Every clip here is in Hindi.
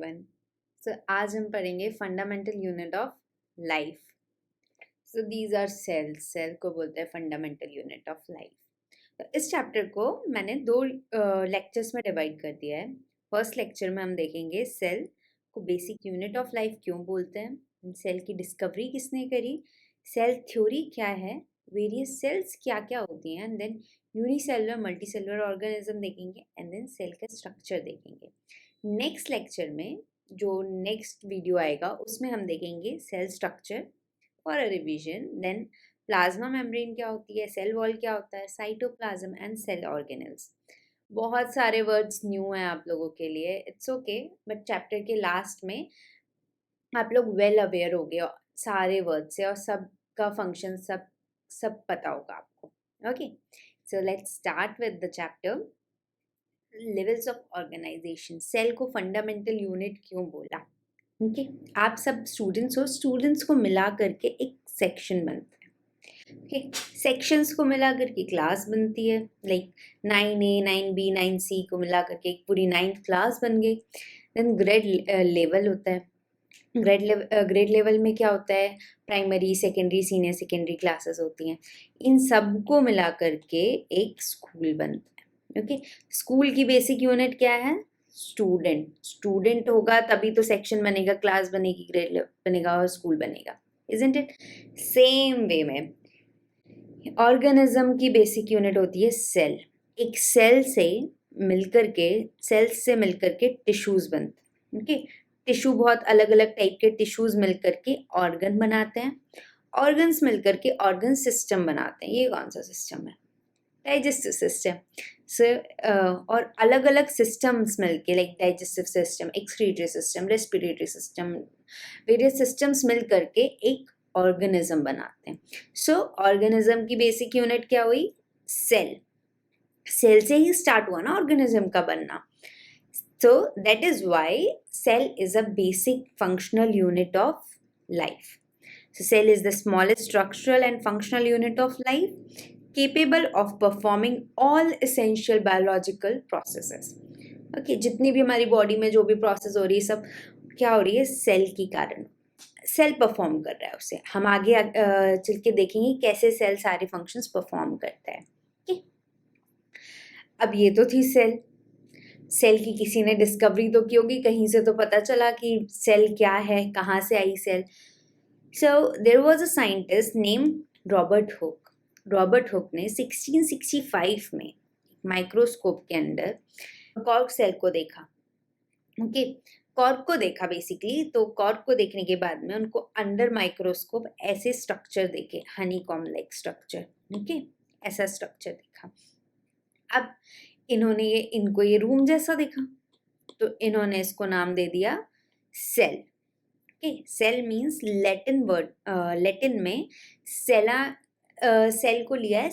everyone. So आज हम पढ़ेंगे fundamental unit of life. So these are cells. Cell को बोलते हैं फंडामेंटल यूनिट ऑफ लाइफ. तो इस चैप्टर को मैंने दो लेक्चर्स में डिवाइड कर दिया है. फर्स्ट लेक्चर में हम देखेंगे सेल को बेसिक यूनिट ऑफ लाइफ क्यों बोलते हैं, सेल की डिस्कवरी किसने करी, सेल थ्योरी क्या है, वेरियस सेल्स क्या क्या होती हैं, and then unicellular multicellular organism देखेंगे, एंड देन सेल का स्ट्रक्चर देखेंगे. नेक्स्ट लेक्चर में जो नेक्स्ट वीडियो आएगा उसमें हम देखेंगे cell structure for a revision, then plasma membrane क्या होती है, सेल वॉल क्या होता है, साइटोप्लाज्म एंड सेल ऑर्गेनेल्स. बहुत सारे वर्ड्स न्यू हैं आप लोगों के लिए, इट्स ओके, बट चैप्टर के लास्ट में आप लोग वेल अवेयर हो गए सारे वर्ड से और सब का फंक्शन सब पता होगा आपको. Okay, so let's start with the chapter levels of organization. Cell को फंडामेंटल यूनिट क्यों बोला? ओके, आप सब स्टूडेंट्स हो, स्टूडेंट्स को मिला करके एक सेक्शन बनता है. ओके, सेक्शंस को मिला करके क्लास बनती है. लाइक 9A 9B 9C को मिला करके एक पूरी 9th क्लास बन गई. देन ग्रेड लेवल होता है. ग्रेड लेवल में क्या होता है, primary secondary senior secondary classes होती हैं. इन सब को मिला करके एक स्कूल बनता है. ओके, स्कूल की बेसिक यूनिट क्या है? स्टूडेंट. स्टूडेंट होगा तभी तो सेक्शन बनेगा, क्लास बनेगी, ग्रेड बनेगा और स्कूल बनेगा. Isn't it? सेम वे में ऑर्गेनिज्म की बेसिक यूनिट होती है सेल. एक सेल्स से मिलकर के टिश्यूज बनते हैं. ओके, टिश्यू बहुत अलग अलग टाइप के टिश्यूज मिलकर के ऑर्गन बनाते हैं. ऑर्गन्स मिलकर के ऑर्गन सिस्टम बनाते हैं. ये कौन सा सिस्टम है? Digestive system. और अलग अलग सिस्टम्स मिलके, like digestive system, excretory system, respiratory system, various systems मिल करके एक ऑर्गेनिज्म बनाते हैं. सो ऑर्गेनिज्म की बेसिक यूनिट क्या हुई? सेल. सेल से ही स्टार्ट हुआ ना ऑर्गेनिज्म का बनना. So that is why cell is a basic functional unit of life. So cell is the smallest structural and functional unit of life, capable of performing all essential biological processes. Okay, जितनी भी हमारी बॉडी में जो भी प्रोसेस हो रही है सब क्या हो रही है? सेल के कारण. सेल परफॉर्म कर रहा है उसे. हम आगे चल के देखेंगे कैसे सेल सारे फंक्शंस परफॉर्म करता है. okay? अब ये तो थी सेल. सेल की किसी ने डिस्कवरी तो की होगी, कहीं से तो पता चला कि सेल क्या है, कहाँ से आई cell. So there was a scientist name Robert Hooke. Robert Hooke ने 1665 में माइक्रोस्कोप के अंदर कॉर्क सेल को देखा. ओके, कॉर्क को देखा बेसिकली. तो कॉर्क को देखने के बाद में उनको अंडर माइक्रोस्कोप ऐसे स्ट्रक्चर देखे, हनीकॉम्ब लाइक स्ट्रक्चर. ओके, ऐसा स्ट्रक्चर देखा. अब इन्होंने इनको ये रूम जैसा देखा तो इन्होंने इसको नाम दे दिया cell. Okay, cell means Latin word, Latin में सेला, सेल को लिया है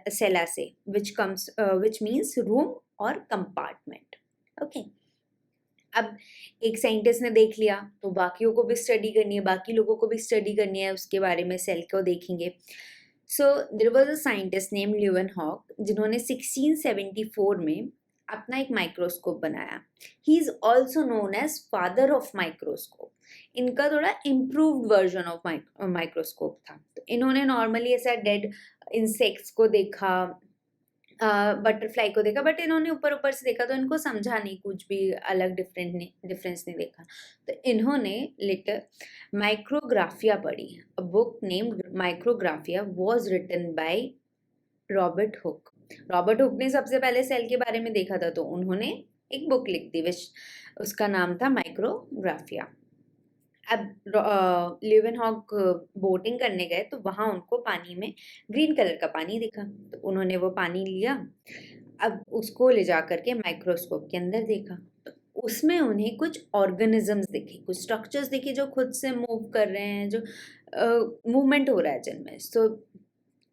सेला से, विच मीन्स रूम और कंपार्टमेंट. ओके, अब एक साइंटिस्ट ने देख लिया तो बाकियों को भी स्टडी करनी है, बाकी लोगों को भी स्टडी करनी है, उसके बारे में सेल को देखेंगे. So there was a scientist name Leeuwenhoek जिन्होंने 1674 में अपना एक माइक्रोस्कोप बनाया. He is also known as father of microscope. इनका थोड़ा इम्प्रूव्ड वर्जन ऑफ माइक्रोस्कोप था. तो इन्होंने नॉर्मली ऐसा डेड इंसेक्ट्स को देखा, बटरफ्लाई को देखा, बट इन्होंने ऊपर ऊपर से देखा तो इनको समझा नहीं, कुछ भी अलग डिफरेंस नहीं देखा. तो इन्होंने लेटर माइक्रोग्राफिया पढ़ी. A book named Micrographia was written by Robert Hooke. Robert Hooke ने सबसे पहले सेल के बारे में देखा था तो उन्होंने एक बुक लिख दी विच उसका नाम था माइक्रोग्राफिया. अब ल्यूवेनहॉक बोटिंग करने गए तो वहाँ उनको पानी में ग्रीन कलर का पानी दिखा तो उन्होंने वो पानी लिया. अब उसको ले जा करके माइक्रोस्कोप के अंदर देखा तो उसमें उन्हें कुछ ऑर्गेनिजम्स दिखे, कुछ स्ट्रक्चर्स दिखे जो खुद से मूव कर रहे हैं, जो मूवमेंट हो रहा है जिनमें. So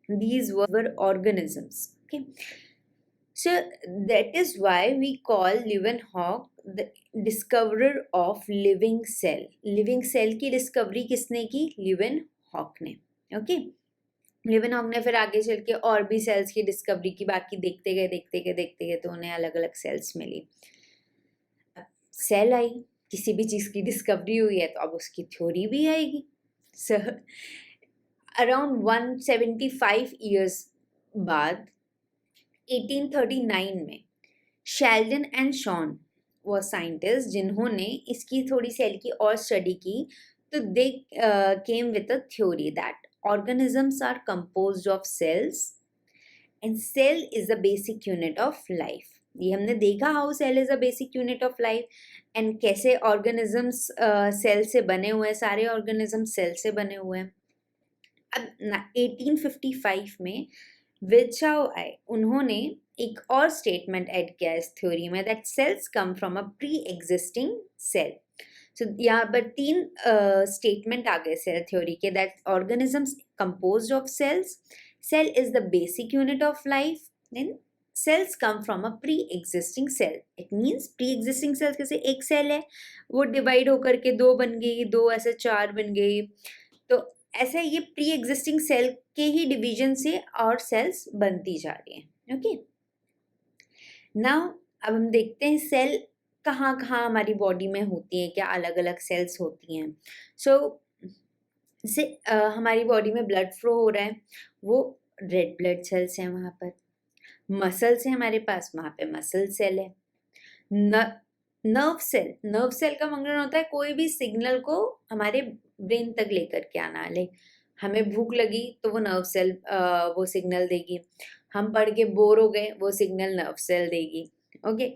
these were organisms. Okay, so that is why we call Leeuwenhoek the discoverer of living cell. living cell की डिस्कवरी किसने की? ल्यूवेनहॉक ने. ओके, ल्यूवेनहॉक ने फिर आगे चल के और भी सेल्स की डिस्कवरी की. बाकी देखते गए तो उन्हें अलग अलग सेल्स मिली. सेल आई किसी भी चीज़ की डिस्कवरी हुई है तो अब उसकी थ्योरी भी आएगी. सो अराउंड 175 ईयर्स बाद 1839 में शेल्डन एंड शॉन वो साइंटिस्ट जिन्होंने इसकी थोड़ी सेल की और स्टडी की, तो they came with a theory that organisms are composed of cells and cell is the basic unit of life. ये हमने देखा how cell is a basic unit of life and कैसे ऑर्गेनिजम्स सेल से बने हुए हैं, सारे ऑर्गेनिज्म सेल से बने हुए हैं. अब 1855 में विचाओ आए, उन्होंने एक और स्टेटमेंट ऐड किया इस थ्योरी में that cells come from a pre existing cell. So यहाँ पर 3 स्टेटमेंट आ गए सेल थ्योरी के that organisms composed of cells, cell is the basic unit of life, then cells come from a pre existing cell. It means pre existing cell जैसे एक सेल है वो डिवाइड होकर के 2 बन गई, 2 ऐसे 4 बन गई, तो ऐसे ये प्री एग्जिस्टिंग सेल के ही डिवीजन से और सेल्स बनती जा रही हैं. ओके, नाउ अब हम देखते हैं सेल कहाँ कहाँ हमारी बॉडी में होती हैं, क्या अलग अलग सेल्स होती हैं. सो जैसे हमारी बॉडी में ब्लड फ्लो हो रहा है, वो रेड ब्लड सेल्स हैं वहाँ पर. मसल्स हैं हमारे पास, वहाँ पे मसल सेल है. नर्व सेल का फंक्शन होता है कोई भी सिग्नल को हमारे ब्रेन तक लेकर के आना. ले हमें भूख लगी तो वो नर्व सेल वो सिग्नल देगी, हम पढ़ के बोर हो गए वो सिग्नल नर्व सेल देगी. ओके,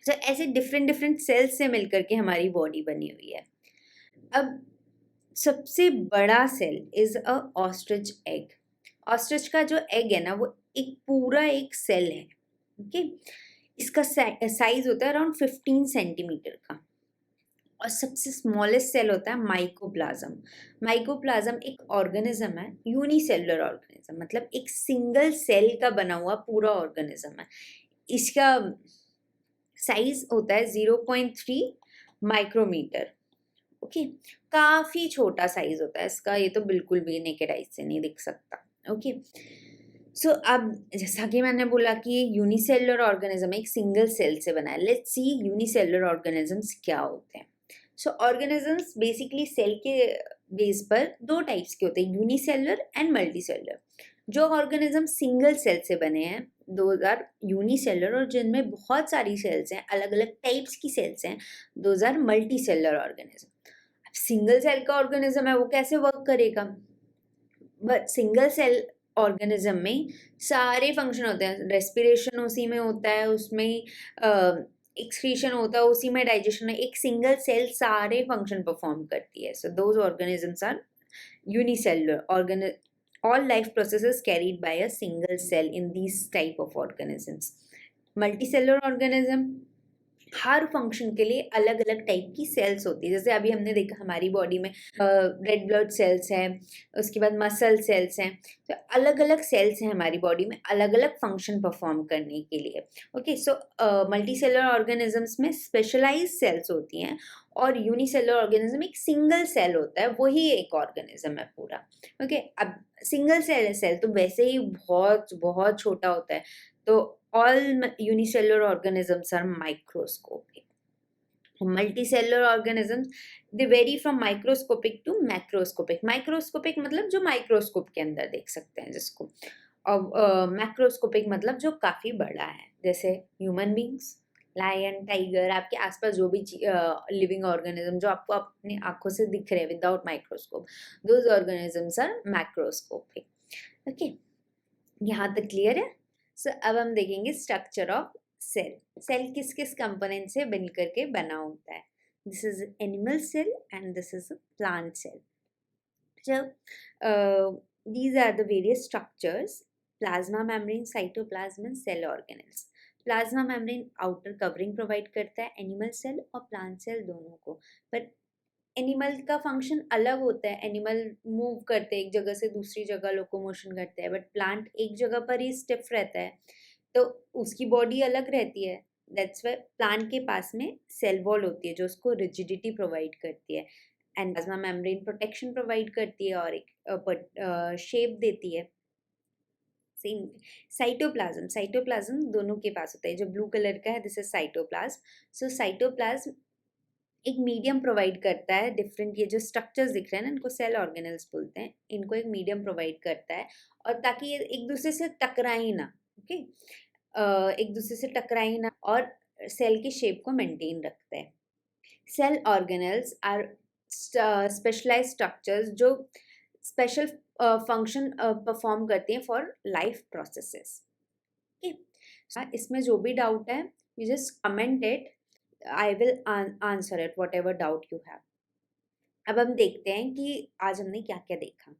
तो ऐसे डिफरेंट डिफरेंट सेल्स से मिलकर के हमारी बॉडी बनी हुई है. अब सबसे बड़ा cell is a ostrich egg. Ostrich का जो एग है ना वो एक पूरा एक सेल है. ओके, इसका साइज होता है अराउंड 15 सेंटीमीटर का. और सबसे स्मॉलेस्ट सेल होता है माइकोप्लाज्म. माइकोप्लाज्म एक ऑर्गेनिज्म है, यूनिसेलुलर ऑर्गेनिज्म, मतलब एक सिंगल सेल का बना हुआ पूरा ऑर्गेनिज्म है. इसका साइज होता है 0.3 माइक्रोमीटर. ओके, काफी छोटा साइज होता है इसका, ये तो बिल्कुल भी नेकेड आई से नहीं दिख सकता. ओके, सो अब जैसा कि मैंने बोला कि ये यूनिसेलुलर ऑर्गेनिज्म एक सिंगल सेल से बना है. लेट्स सी यूनिसेलुलर ऑर्गेनिजम्स क्या होते हैं. सो ऑर्गेनिजम्स बेसिकली सेल के बेस पर 2 टाइप्स के होते हैं, यूनिसेलुलर एंड मल्टीसेलुलर. जो ऑर्गेनिज्म सिंगल सेल से बने हैं दोज आर यूनिसेलुलर, और जिनमें बहुत सारी सेल्स हैं, अलग अलग टाइप्स की सेल्स हैं, those are multicellular organism. Single cell का ऑर्गेनिज्म है वो कैसे वर्क करेगा, बट सिंगल सेल ऑर्गेनिज्म में सारे फंक्शन होते हैं. रेस्पिरेशन उसी में होता है, उसमें एक्सक्रीशन होता है उसी में, डाइजेशन है. एक सिंगल सेल सारे फंक्शन परफॉर्म करती है. So those organisms are unicellular organism. all life processes carried by a single cell in these type of organisms. Multicellular organism her function के लिए अलग अलग टाइप की सेल्स होती है. जैसे अभी हमने देखा हमारी बॉडी में रेड ब्लड सेल्स हैं, उसके बाद मसल सेल्स हैं. तो अलग अलग सेल्स हैं हमारी बॉडी में अलग अलग फंक्शन परफॉर्म करने के लिए. ओके, सो मल्टीसेलुलर ऑर्गेनिजम्स में स्पेशलाइज सेल्स होती हैं और यूनिसेलुलर ऑर्गेनिज्म एक सिंगल सेल होता है, वही एक ऑर्गेनिज्म है पूरा. ओके, अब सिंगल सेल तो वैसे ही बहुत बहुत छोटा होता है. तो all unicellular organisms are microscopic. Multicellular organisms they vary from microscopic to macroscopic. Microscopic मतलब जो माइक्रोस्कोप के अंदर देख सकते हैं जिसको, और मैक्रोस्कोपिक मतलब जो काफ़ी बड़ा है, जैसे ह्यूमन बींग्स, लायन, टाइगर, आपके आसपास जो भी लिविंग ऑर्गेनिज्म जो आपको अपनी आंखों से दिख रहे हैं without microscope, those organisms are macroscopic. Okay, यहाँ तक क्लियर है. सो अब हम देखेंगे स्ट्रक्चर ऑफ सेल. सेल किस किस कंपोनेंट से बन करके बना होता है. This is animal cell and this is plant cell. So these are the various structures: plasma membrane, cytoplasm and cell organelles. Plasma membrane outer covering provide करता है एनिमल सेल और प्लांट सेल दोनों को. पर एनिमल का फंक्शन अलग होता है. एनिमल मूव करते हैं एक जगह से दूसरी जगह, लोकोमोशन करते हैं, बट प्लांट एक जगह पर ही स्टिफ रहता है, तो उसकी बॉडी अलग रहती है. दैट्स वाई प्लांट के पास में सेल वॉल होती है जो उसको रिजिडिटी प्रोवाइड करती है, and plasma membrane protection provide करती है और एक शेप देती है. सेम साइटोप्लाज्म दोनों के पास होता है. जो ब्लू कलर का है this is cytoplasm. So cytoplasm एक मीडियम प्रोवाइड करता है, डिफरेंट ये जो स्ट्रक्चर्स दिख रहे हैं ना इनको सेल ऑर्गेनेल्स बोलते हैं, इनको एक मीडियम प्रोवाइड करता है और ताकि ये एक दूसरे से टकराए ना, ओके, एक दूसरे से टकराए ना, और सेल की शेप को मेंटेन रखता है। Cell organelles are specialized structures जो स्पेशल फंक्शन परफॉर्म करते हैं फॉर लाइफ प्रोसेसेस। इसमें जो भी डाउट है you just comment it, I will answer it what ever doubt you have. अब हम देखते हैं कि आज हमने क्या क्या देखा।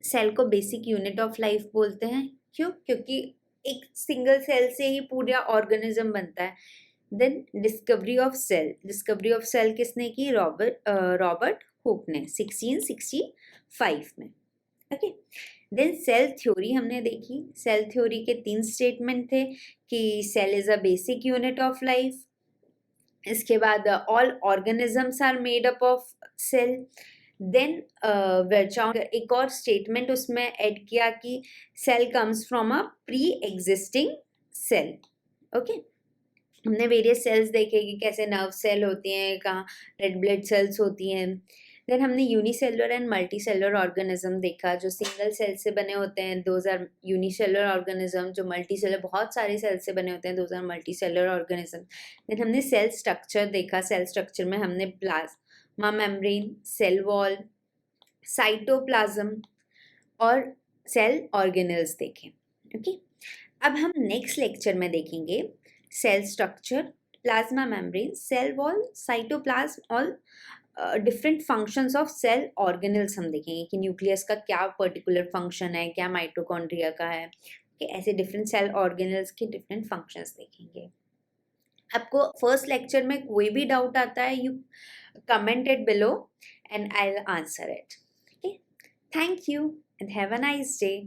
सेल को बेसिक यूनिट ऑफ लाइफ बोलते हैं, क्यों? क्योंकि एक सिंगल सेल से ही पूरा ऑर्गेनिज्म बनता है। देन डिस्कवरी ऑफ सेल किसने की? रॉबर्ट हुक ने 1665 में, ओके। देन सेल थ्योरी हमने देखी। सेल थ्योरी के 3 स्टेटमेंट थे कि cell is a basic unit of life, इसके बाद all organisms are made up of cell. Then Virchow एक और स्टेटमेंट उसमें ऐड किया कि cell comes from a pre existing cell, okay. हमने वेरियस सेल्स देखे कि कैसे नर्व सेल होती हैं, कहाँ रेड ब्लड सेल्स होती हैं। देन हमने यूनिसेलुलर एंड मल्टीसेलुलर ऑर्गेनिज्म देखा, जो सिंगल सेल से बने होते हैं दोज आर यूनिसेलुलर ऑर्गेनिज्म, जो मल्टीसेलुलर बहुत सारे सेल से बने होते हैं those are multicellular organism. Then हमने सेल स्ट्रक्चर देखा। सेल स्ट्रक्चर में हमने plasma membrane, cell wall, cytoplasm और सेल ऑर्गेनेल्स देखे, ओके। अब हम नेक्स्ट लेक्चर में देखेंगे cell structure, plasma membrane, cell wall, cytoplasm और different functions of cell organelles हम देखेंगे कि न्यूक्लियस का क्या पर्टिकुलर फंक्शन है, क्या माइटोकॉन्ड्रिया का है, कि ऐसे डिफरेंट सेल ऑर्गेनेल्स के डिफरेंट फंक्शंस देखेंगे। आपको फर्स्ट लेक्चर में कोई भी डाउट आता है, you comment it below and I will answer it, okay. Thank you and have a nice day.